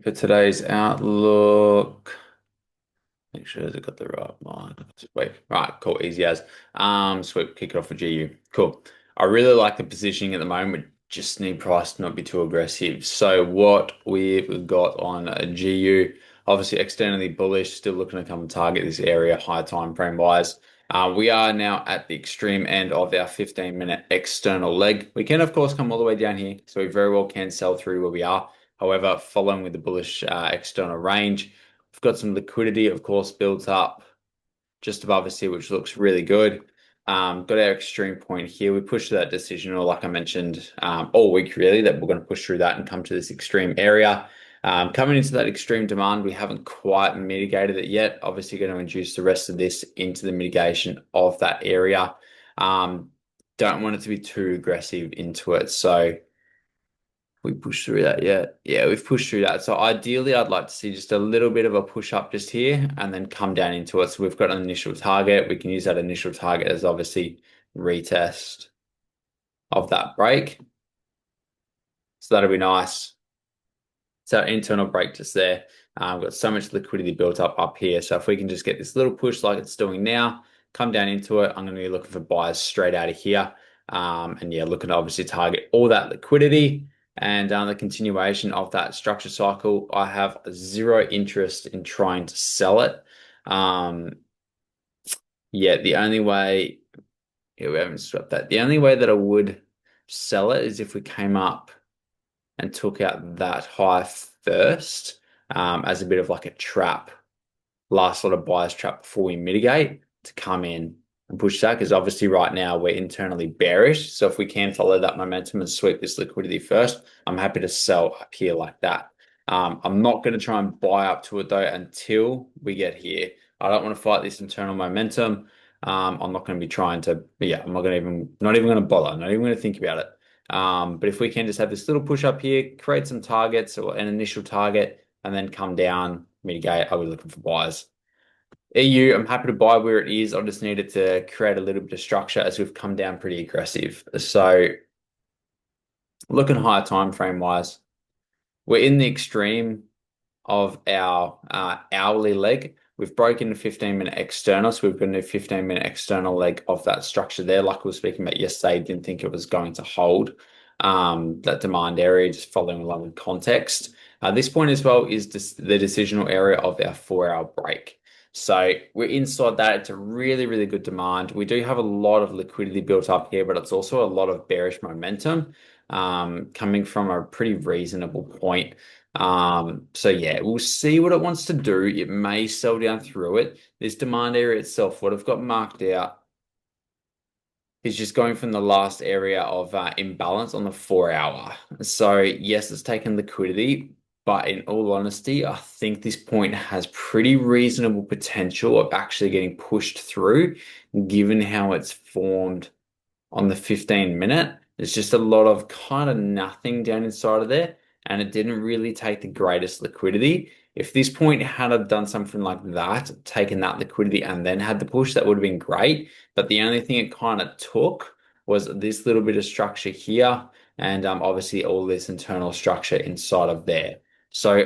For today's outlook, make sure I got the right one. Wait, right, cool, easy as. Sweet, kick it off for GU. Cool. I really like the positioning at the moment. Just need price to not be too aggressive. So what we've got on a GU, obviously externally bullish, still looking to come and target this area high time frame wise. We are now at the extreme end of our 15-minute external leg. We can, of course, come all the way down here, so we very well can sell through where we are. However, following with the bullish external range, we've got some liquidity, of course, built up just above us here, which looks really good. Got our extreme point here. We pushed that decisional, like I mentioned, all week really, that we're going to push through that and come to this extreme area. Coming into that extreme demand, we haven't quite mitigated it yet. Obviously, going to induce the rest of this into the mitigation of that area. Don't want it to be too aggressive into it. So we pushed through that yet? Yeah, we've pushed through that. So ideally, I'd like to see just a little bit of a push up just here and then come down into it. So we've got an initial target. We can use that initial target as obviously retest of that break. So that'll be nice. So our internal break just there. We've got so much liquidity built up here. So if we can just get this little push like it's doing now, come down into it, I'm going to be looking for buyers straight out of here. And yeah, looking to obviously target all that liquidity and the continuation of that structure cycle. I have zero interest in trying to sell it. Yeah, the only way, yeah, we haven't swept that. The only way that I would sell it is if we came up and took out that high first, as a bit of like a trap, last lot of buyer's trap before we mitigate to come in and push that. Because obviously right now we're internally bearish. So if we can follow that momentum and sweep this liquidity first, I'm happy to sell up here like that. I'm not going to try and buy up to it though until we get here. I don't want to fight this internal momentum. I'm not going to be trying to, yeah, I'm not even going to bother, not even going to think about it. But if we can just have this little push up here, create some targets or an initial target, and then come down, mitigate, I'll be looking for buys. EU, I'm happy to buy where it is. I just needed to create a little bit of structure as we've come down pretty aggressive. So looking higher time frame wise, we're in the extreme of our hourly leg. We've broken the 15-minute external, so we've got a new 15-minute external leg of that structure there. Like we were speaking about yesterday, didn't think it was going to hold that demand area, just following along with context. This point as well is the decisional area of our 4-hour break. So we're inside that. It's a really, really good demand. We do have a lot of liquidity built up here, but it's also a lot of bearish momentum coming from a pretty reasonable point. So yeah, we'll see what it wants to do. It may sell down through it. This demand area itself, what I've got marked out is just going from the last area of imbalance on the 4-hour. So yes, it's taken liquidity, but in all honesty, I think this point has pretty reasonable potential of actually getting pushed through, given how it's formed on the 15-minute. There's just a lot of kind of nothing down inside of there, and it didn't really take the greatest liquidity. If this point had have done something like that, taken that liquidity and then had the push, that would have been great. But the only thing it kind of took was this little bit of structure here, and obviously all this internal structure inside of there. So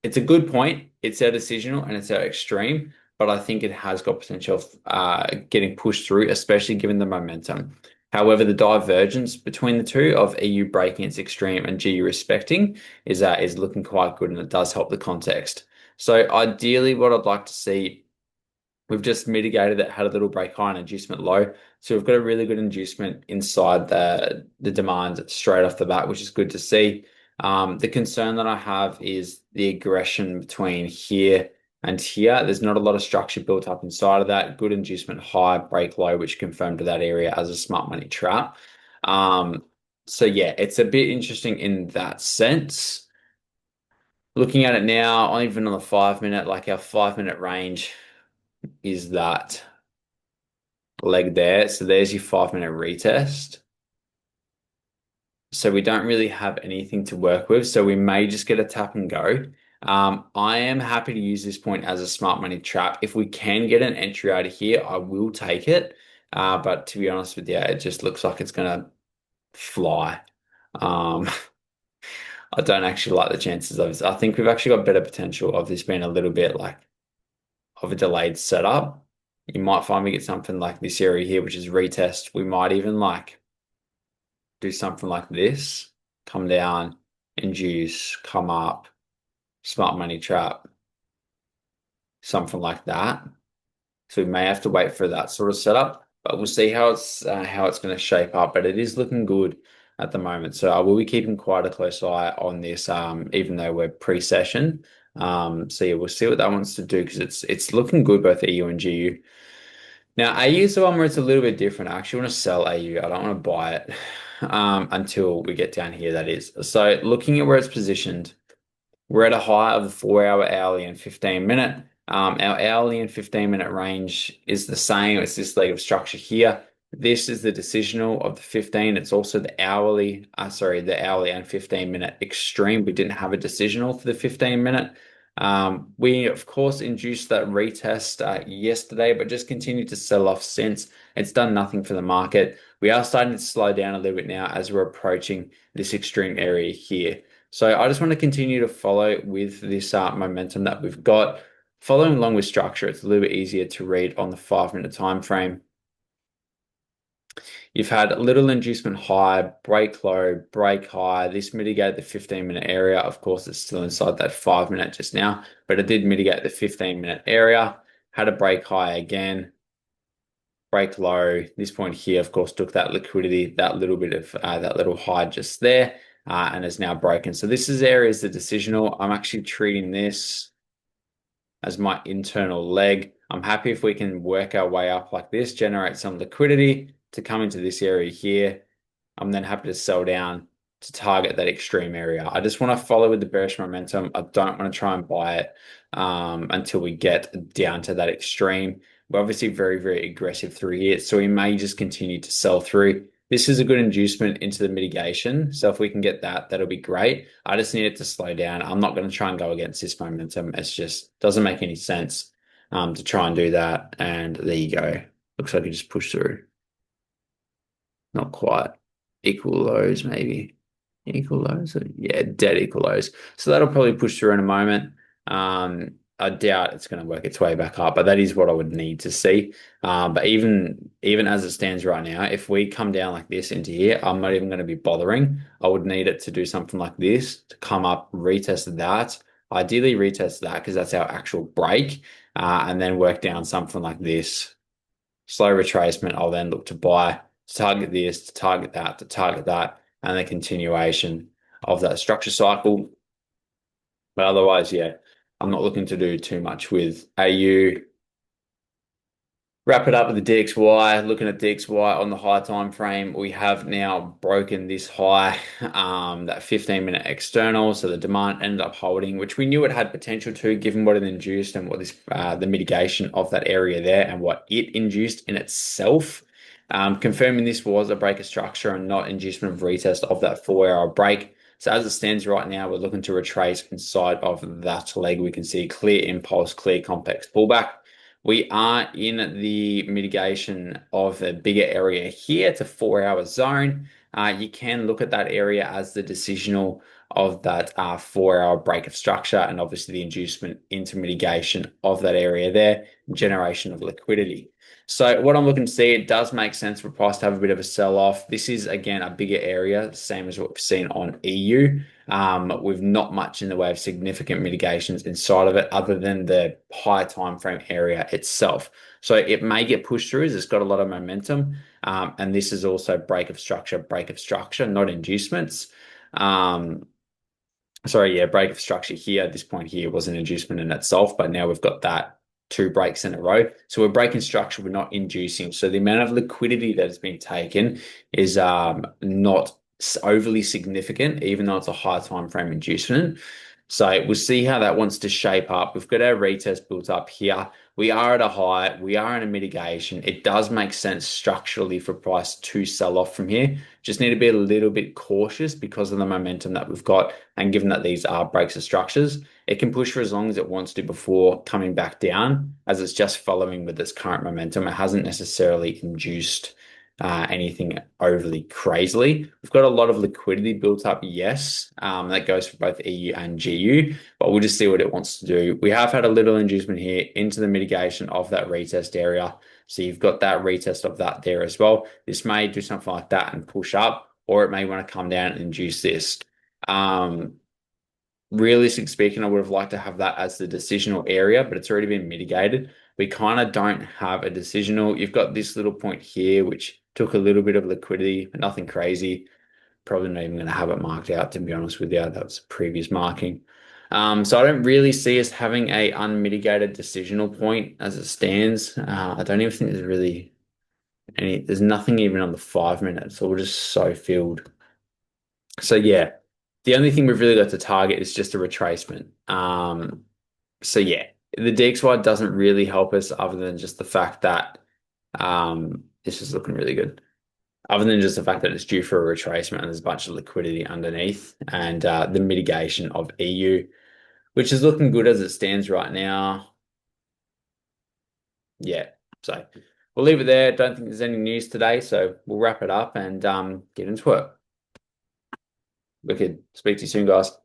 it's a good point. It's our decisional and it's our extreme, but I think it has got potential of getting pushed through, especially given the momentum. However, the divergence between the two of EU breaking its extreme and GU respecting is looking quite good, and it does help the context. So ideally, what I'd like to see, we've just mitigated it, had a little break high and inducement low. So we've got a really good inducement inside the demand straight off the bat, which is good to see. The concern that I have is the aggression between here and here. There's not a lot of structure built up inside of that. Good inducement high, break low, which confirmed that area as a smart money trap. So yeah, it's a bit interesting in that sense. Looking at it now, even on the 5-minute, like our 5-minute range is that leg there. So there's your 5-minute retest. So we don't really have anything to work with. So we may just get a tap and go. I am happy to use this point as a smart money trap. If we can get an entry out of here, I will take it. But to be honest with you, it just looks like it's going to fly. Um, I don't actually like the chances of this. I think we've actually got better potential of this being a little bit like of a delayed setup. You might find we get something like this area here, which is retest. We might even like do something like this, come down, induce, come up, smart money trap, something like that. So we may have to wait for that sort of setup, but we'll see how it's going to shape up. But it is looking good at the moment. So I will be keeping quite a close eye on this, even though we're pre-session. So yeah, we'll see what that wants to do because it's looking good both EU and GU. Now AU is the one where it's a little bit different. I actually want to sell AU. I don't want to buy it until we get down here. That is. So looking at where it's positioned. We're at a high of the 4 hour, hourly, and 15 minute. Our hourly and 15 minute range is the same. It's this leg of structure here. This is the decisional of the 15. It's also the the hourly and 15 minute extreme. We didn't have a decisional for the 15 minute. We of course induced that retest yesterday, but just continued to sell off since. It's done nothing for the market. We are starting to slow down a little bit now as we're approaching this extreme area here. So I just want to continue to follow with this momentum that we've got. Following along with structure, it's a little bit easier to read on the 5 minute time frame. You've had a little inducement high, break low, break high. This mitigated the 15 minute area. Of course, it's still inside that 5 minute just now, but it did mitigate the 15 minute area. Had a break high again, break low. This point here, of course, took that liquidity, that little bit of that little high just there, and is now broken. So this is areas the decisional. I'm actually treating this as my internal leg. I'm happy if we can work our way up like this, generate some liquidity to come into this area here. I'm then happy to sell down to target that extreme area. I just want to follow with the bearish momentum. I don't want to try and buy it until we get down to that extreme. We're obviously very, very aggressive through here, so we may just continue to sell through. This is a good inducement into the mitigation. So if we can get that, that'll be great. I just need it to slow down. I'm not going to try and go against this momentum. It's just doesn't make any sense to try and do that. And there you go. Looks like it just pushed through. Not quite. Equal lows, maybe. Equal lows. Yeah, dead equal lows. So that'll probably push through in a moment. I doubt it's going to work its way back up, but that is what I would need to see. But even as it stands right now, if we come down like this into here, I'm not even going to be bothering. I would need it to do something like this to come up, retest that. Ideally, retest that because that's our actual break, and then work down something like this. Slow retracement. I'll then look to buy, to target this, to target that, to target that, and the continuation of that structure cycle. But otherwise, yeah. I'm not looking to do too much with AU. Wrap it up with the DXY. Looking at DXY on the high time frame, we have now broken this high, that 15 minute external. So the demand ended up holding, which we knew it had potential to, given what it induced and what this the mitigation of that area there and what it induced in itself. Confirming this was a break of structure and not inducement of retest of that 4 hour break. So as it stands right now, we're looking to retrace inside of that leg. We can see clear impulse, clear complex pullback. We are in the mitigation of a bigger area here. It's a 4 hour zone. You can look at that area as the decisional of that 4 hour break of structure and obviously the inducement into mitigation of that area there, generation of liquidity. So what I'm looking to see, it does make sense for price to have a bit of a sell-off. This is, again, a bigger area, same as what we've seen on EU, with not much in the way of significant mitigations inside of it other than the high time frame area itself. So it may get pushed through as it's got a lot of momentum. And this is also break of structure, not inducements. Sorry, yeah, break of structure here. This point here was an inducement in itself, but now we've got that 2 breaks in a row. So we're breaking structure, we're not inducing. So the amount of liquidity that has been taken is not overly significant, even though it's a high time frame inducement. So we'll see how that wants to shape up. We've got our retest built up here. We are at a high. We are in a mitigation. It does make sense structurally for price to sell off from here. Just need to be a little bit cautious because of the momentum that we've got. And given that these are breaks of structures, it can push for as long as it wants to before coming back down, as it's just following with its current momentum. It hasn't necessarily induced anything overly crazily. We've got a lot of liquidity built up, yes. That goes for both EU and GU, but we'll just see what it wants to do. We have had a little inducement here into the mitigation of that retest area. So you've got that retest of that there as well. This may do something like that and push up, or it may want to come down and induce this. Realistically speaking, I would have liked to have that as the decisional area, but it's already been mitigated. We kind of don't have a decisional. You've got this little point here, which took a little bit of liquidity, but nothing crazy. Probably not even going to have it marked out, to be honest with you. That was a previous marking. So I don't really see us having a unmitigated decisional point as it stands. I don't even think there's really there's nothing even on the 5 minutes. So we're just so filled. So yeah, the only thing we've really got to target is just a retracement. So yeah, the DXY doesn't really help us other than just the fact that this is looking really good. Other than just the fact that it's due for a retracement and there's a bunch of liquidity underneath and the mitigation of EU, which is looking good as it stands right now. Yeah, so we'll leave it there. Don't think there's any news today, so we'll wrap it up and get into it. Wicked. Speak to you soon, guys.